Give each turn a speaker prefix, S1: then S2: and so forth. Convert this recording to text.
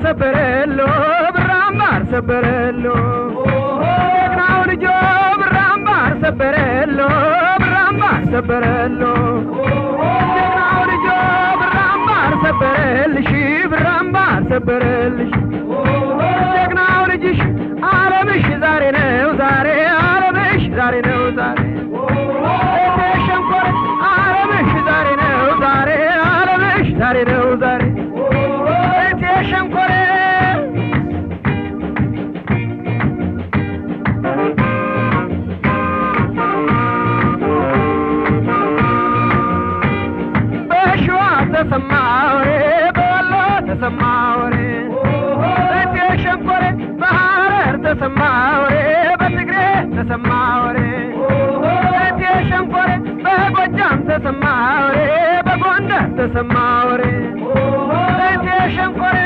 S1: ሰበረሎ ብራምባር ሰበረሎ ጀግናው ልጆ ብራምባር ሰበረሎ ብራምባር ሰበረሎ ጀግናው ልጆ ብራምባር ሰበረልሽ ብራምባር ሰበረልሽ ጀግናው ልጅሽ ዓለምሽ ዛሬ ነው ዛሬ ዓለምሽ ዛሬ ነው ዛሬ ተሸንቆረ ዓለምሽ ዛሬ ነው ዛሬ ዓለምሽ ዛሬ ነው ዛሬ ተሸንቆረ በሸዋ ተሰማወሬ በወሎ ተሰማወሬ ተሸንቆረ በሐረር ተሰማወሬ በትግሬ ተሰማወሬ ተሸንቆረ በጎጃም ተሰማወሬ በጎንደር ተሰማወሬ ተሸንቆረ